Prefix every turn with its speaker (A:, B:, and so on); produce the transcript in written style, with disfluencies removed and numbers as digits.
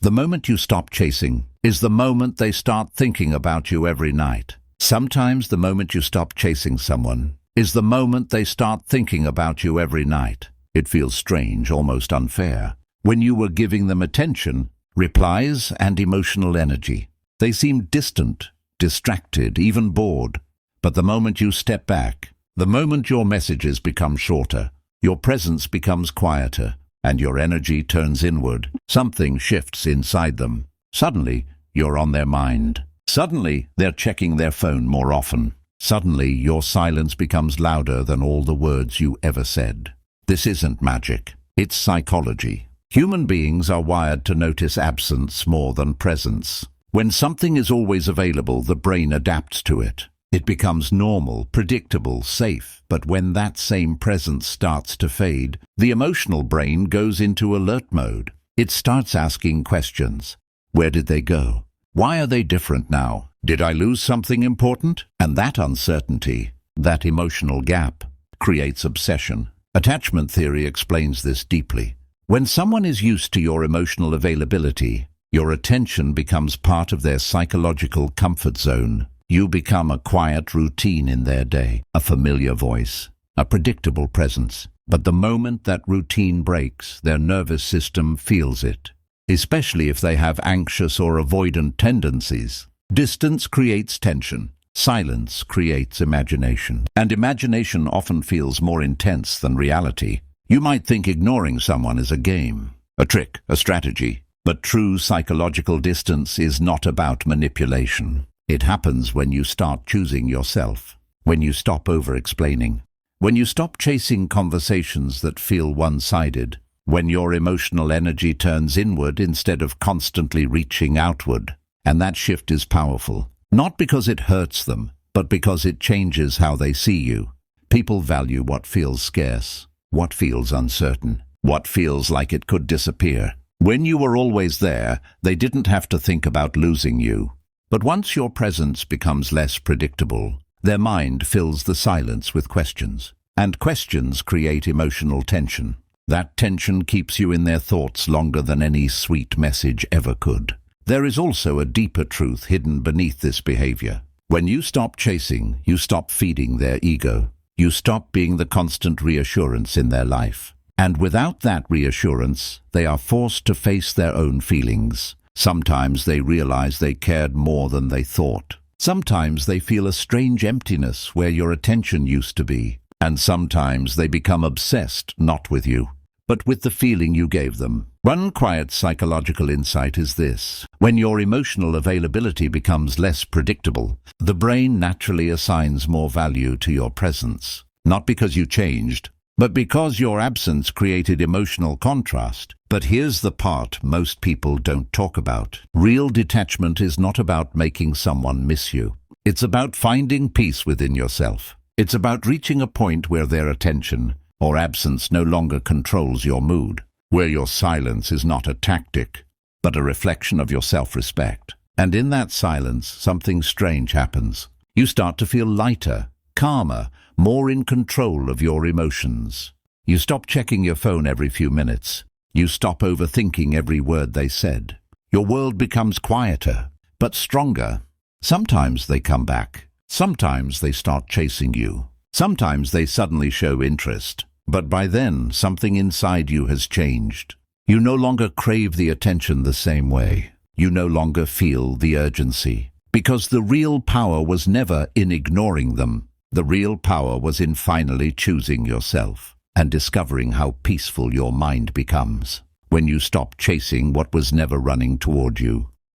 A: The moment you stop chasing is the moment they start thinking about you every night. Sometimes the moment you stop chasing someone is the moment they start thinking about you every night. It feels strange, almost unfair. When you were giving them attention, replies, and emotional energy, they seem distant, distracted, even bored. But the moment you step back, the moment your messages become shorter, your presence becomes quieter, and your energy turns inward, something shifts inside them. Suddenly, you're on their mind. Suddenly, they're checking their phone more often. Suddenly, your silence becomes louder than all the words you ever said. This isn't magic. It's psychology. Human beings are wired to notice absence more than presence. When something is always available, the brain adapts to it. It becomes normal, predictable, safe. But when that same presence starts to fade, the emotional brain goes into alert mode. It starts asking questions. Where did they go? Why are they different now? Did I lose something important? And that uncertainty, that emotional gap, creates obsession. Attachment theory explains this deeply. When someone is used to your emotional availability, your attention becomes part of their psychological comfort zone. You become a quiet routine in their day, a familiar voice, a predictable presence. But the moment that routine breaks, their nervous system feels it, especially if they have anxious or avoidant tendencies. Distance creates tension. Silence creates imagination. And imagination often feels more intense than reality. You might think ignoring someone is a game, a trick, a strategy. But true psychological distance is not about manipulation. It happens when you start choosing yourself, when you stop over-explaining, when you stop chasing conversations that feel one-sided, when your emotional energy turns inward instead of constantly reaching outward. And that shift is powerful, not because it hurts them, but because it changes how they see you. People value what feels scarce, what feels uncertain, what feels like it could disappear. When you were always there, they didn't have to think about losing you. But once your presence becomes less predictable, their mind fills the silence with questions. And questions create emotional tension. That tension keeps you in their thoughts longer than any sweet message ever could. There is also a deeper truth hidden beneath this behavior. When you stop chasing, you stop feeding their ego. You stop being the constant reassurance in their life. And without that reassurance, they are forced to face their own feelings. Sometimes they realize they cared more than they thought. Sometimes they feel a strange emptiness where your attention used to be. And sometimes they become obsessed, not with you, but with the feeling you gave them. One quiet psychological insight is this. When your emotional availability becomes less predictable, the brain naturally assigns more value to your presence. Not because you changed, but because your absence created emotional contrast. But here's the part most people don't talk about. Real detachment is not about making someone miss you. It's about finding peace within yourself. It's about reaching a point where their attention or absence no longer controls your mood, where your silence is not a tactic, but a reflection of your self-respect. And in that silence, something strange happens. You start to feel lighter, calmer, more in control of your emotions. You stop checking your phone every few minutes. You stop overthinking every word they said. Your world becomes quieter, but stronger. Sometimes they come back. Sometimes they start chasing you. Sometimes they suddenly show interest. But by then, something inside you has changed. You no longer crave the attention the same way. You no longer feel the urgency. Because the real power was never in ignoring them. The real power was in finally choosing yourself and discovering how peaceful your mind becomes when you stop chasing what was never running toward you.